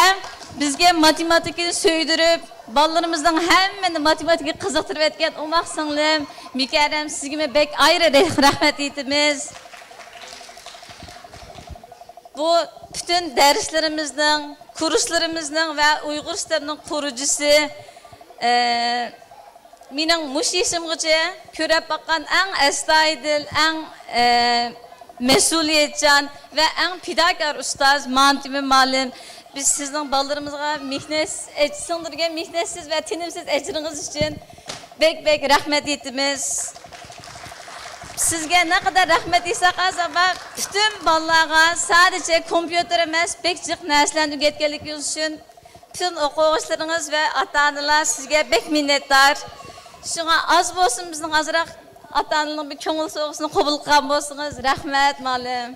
Speaker 13: bizge matematikini söydürüp, ballarımızdan hemmeni matematiki kızıktırıp etken omaq singlim, Mükerrem sizgime bek ayrı rahmet etimiz. Bu bütün derslerimizden, kurslarımızdan ve Uygur sisteminin kurucusu, mening mush ishimgacha ko'rib bakkan en astoydil, en mesuliyetchan ve en fidakar ustoz Mantimi Malim. Biz sizin ballarımızga singdirgan mehnatsiz ve tinimsiz ecriniz için bek rahmet etimiz. Sizge ne kadar rahmet isaq az ama bütün balağa sadece kompüter emas, pek çok narsalarni o'rgatganligingiz uchun bütün o'quvchilaringiz ve ata-onalar sizge bek minnatdor. Şuna az bo'lsin bizning azroq ata-onaning bir ko'ngil so'g'isini qabul qilgan bo'lsangiz, rahmat ma'lum.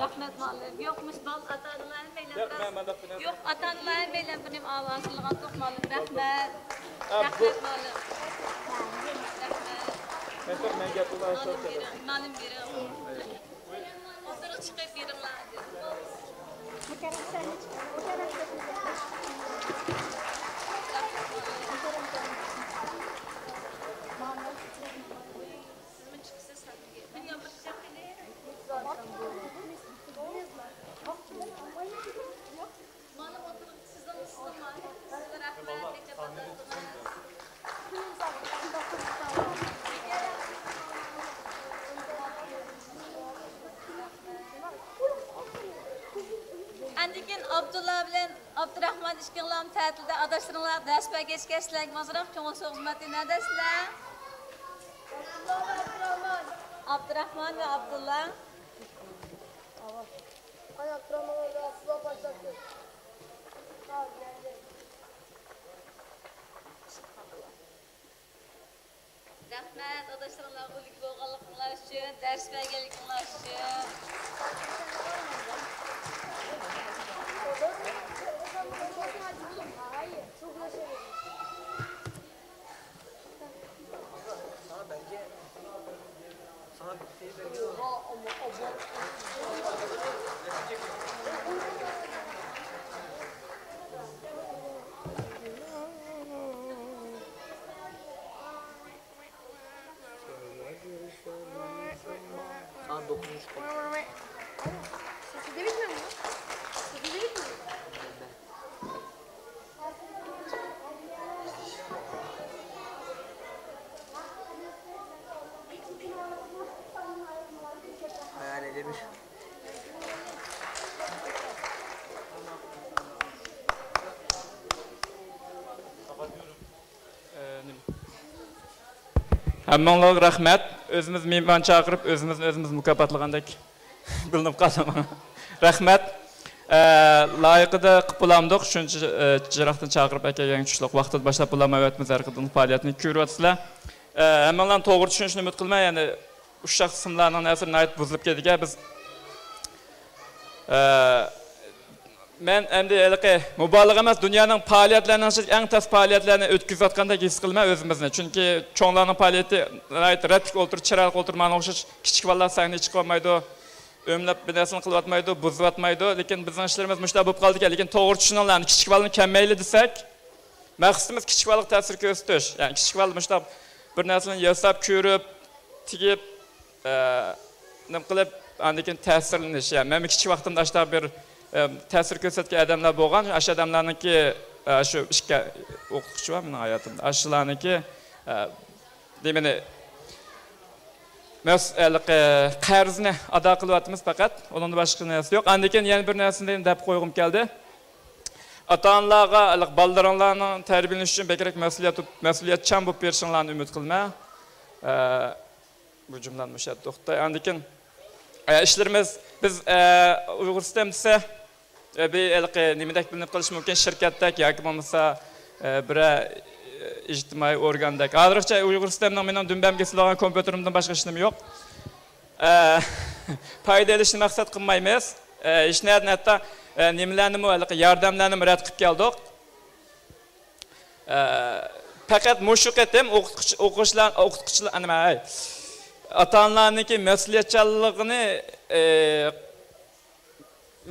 Speaker 13: Rahmat ma'lum. Yo'qmish bal ata-onalar bilan. Yo'q, ata-onalar bilan benim avazligan to'q ma'lum. Rahmat. Rahmat ma'lum. Ma'lum bering. O'tirib chiqib beringlar. Andikin Abdullah bilen Abdurrahman işkinlam tatilde adaşlarınlar ders ve geçkeşler mazraf çoğun soğuzmatı ne dersler? Abdurrahman ve Abdullah. Rahmet adaşlarınlar ulik olganlıklar için, ders ve gelikler için.
Speaker 12: Hayal edebilir.
Speaker 9: Hammalarga rahmat. Özümüz mehmon chaqirib, özümüz mukofotlagandek bilinib qoldim. Rahmat. Loyiqida qilib bo'lamdik. Shuncha jiroqdan chaqirib kelgan tushliq vaqtida boshlab bo'lamiz o'tmiz arqadan faoliyatini ko'ryapsizlar. Hammalarni to'g'ri tushunishni umid qilmay, ya'ni uşaq qismlarning nasibini aytib buzilib ketgan. Biz men endi mubolag'a emas, dunyoning faoliyatlarining eng tez faoliyatlarini o'tkazayotgandek his qilmay o'zimizni. Chunki cho'nglarning faoliyati ratlik o'tirib, chiroq o'tirmani o'xshash kichik bolalar sahnaga chiqa olmaydi, o'mlab bir narsani qilyotmaydi, buzayotmaydi. Lekin bizning ishlarimiz mushta bo'lib qoldi ekan. Lekin to'g'ri tushuninglarni, kichik bolalarni kammayli desak, maqsadimiz kichik bolaga ta'sir ko'rsatish. Ya'ni kichik bola mushta bir narsani yasab, ko'rib, tigib, nim qilib, andikin ta'sirlanish. Ya'ni men kichik vaqtimda ashta bir ta'sir ko'rsatgan odamlar bo'lgan. Ash odamlarniki shu ishga o'qituvchi va mening hayotimda. Ashlarniki demini mas'alaq qarzni ado qilyapmiz faqat. Undan boshqa narsa yo'q. Andikin yana bir narsani deb qo'ygim keldi. Ota-onalarga bolalarning tarbiyalanishi uchun bekrak mas'uliyatchan bo'lib berishinglarni umid qilma. Bu cümlem müşahit doktor. Andikin işlerimiz biz Uyg'uriston desa bir nimadak bilinib qolishi mumkin shirkatdak yoki bo'lmasa bir ijtimoiy organdak. Hozircha Uyg'uristonning mening dumbamga silgan kompyuterimdan boshqa ishim yo'q. Foyda olishni maqsad qilmaymiz. Ishlarni hatto nimalarni yordamlarni rad qilib keldik. Faqat mushu qatim o'qituvchilar nima ata-onalarniki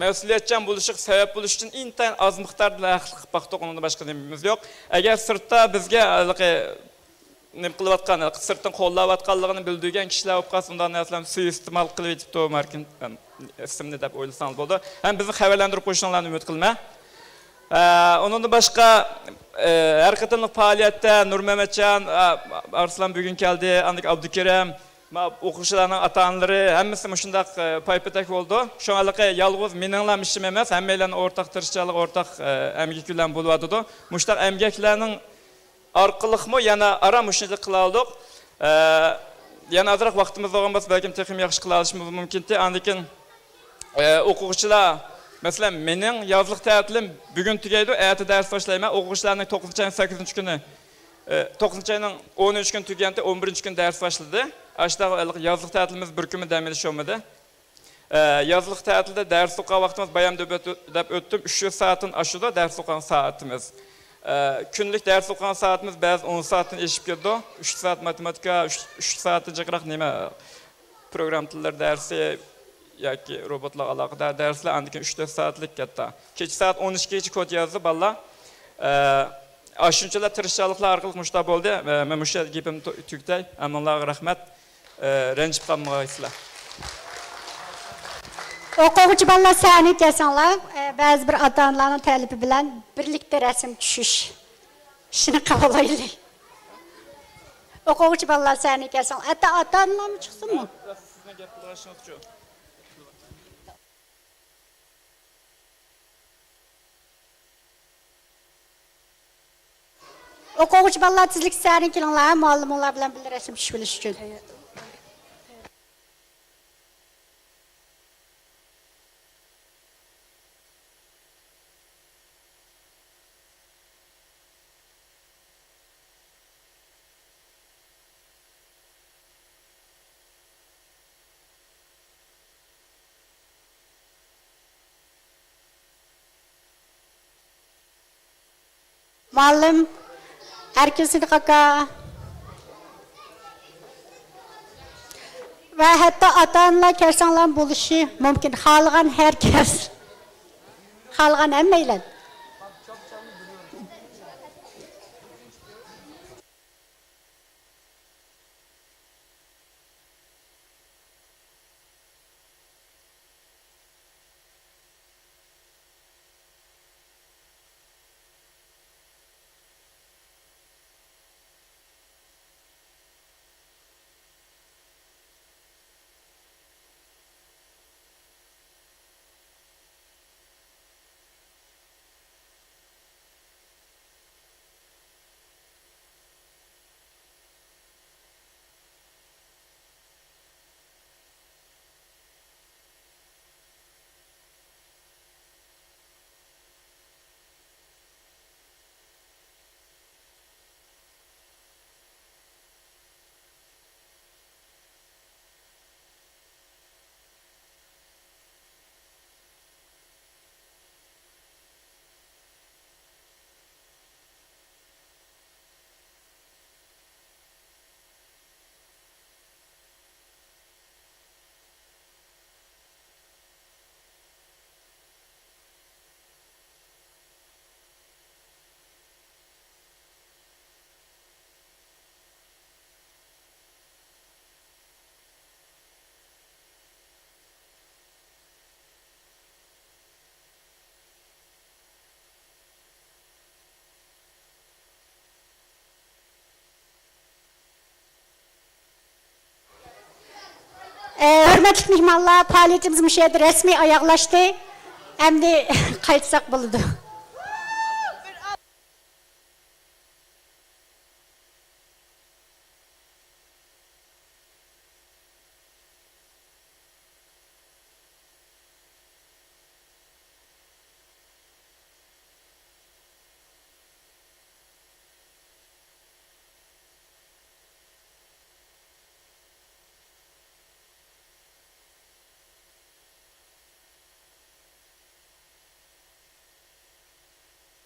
Speaker 9: mas'uliyatchan bo'lishga sabab bo'lish uchun intayin oz miqdorda haqli qilib baqdik, undan boshqa nimamiz yo'q. Agar sirtda bizga nim qilayotgan, sirtdan qo'llayotganligini bildirgan kishilar bo'lib qolsa, undan narsalarni suiiste'mol qilib yetibdi, markin ismini deb o'ylasangiz bo'ldi. Ham bizni xabarlantirib qo'yishinglarni umid qilma. Undan boshqa har qatorliq faoliyatda Nurmamatjon, Arslan bugun keldi, Andik Abdukaram, o'quvchilarning ota-onalari hammasi shunday paypatak bo'ldi. Shu aloqa yolg'iz meninglar ishim emas, hammalarning o'rtaq tirishchilik, o'rtaq emgak bilan bo'lyapti. Mushtaq emgaklarning arqılıqmı yana ara müşnidi qılaldık. Yana azraq vaxtımız olğan bolsa belki texim yaxşı qıla alışımız mümkündür. Andikin o'quvchilar masalan mening yozliq ta'tilim bugun tugaydi, erta dars boshlayman. O'quvchilarning 9-chi ayning 8-chi kuni 9-chi ayning 13 kun tugaganda 11-chi kun dars boshladi. Ashda yozliq ta'tilimiz bir kun dam olish olmadi. Yozliq ta'tilda dars o'qigan vaqtimiz bayam deb o'tdim. 300 soatdan oshdi dars o'qigan soatimiz. Kunlik ders o'qigan soatimiz ba'zi 10 soatdan eshib ketdi. 3 soat matematika, 3 soatdan jiqroq nima program tillar darsi yoki robotlar aloqador darslar andikin 3-4 soatlik katta. Kecha soat 12gacha kod yozdi bolalar. Shunchalar tirishchiliklar orqali mushta bo'ldi. Men musha gapimni tugtay. Ammonlarga rahmat. Ranjib qolmaysizlar.
Speaker 2: O'quvchi bolalar sahnaga kelsanlar, ba'zi bir ota-onalarning talebi bilan birlikda rasm tushish. Shuni qavolaylik. O'quvchi bolalar sahnaga kelsanlar, hatta ota-onalar chiqsinmi?
Speaker 9: Sizga gap qilishimiz uchun.
Speaker 2: O'quvchi bolalar tezlik sahnaga kelinglar, muallimlar bilan birga rasm tushib bilish uchun. Muallim herkesin kaka ve hatta ata-onalar kelsanlar buluşu mümkün. Xalqan herkes. Xalqan hammaylar. Hürmetli mihmanlar, faaliyetimiz müşahede resmi ayaklaştı. Hem de kayıtsak bulundu.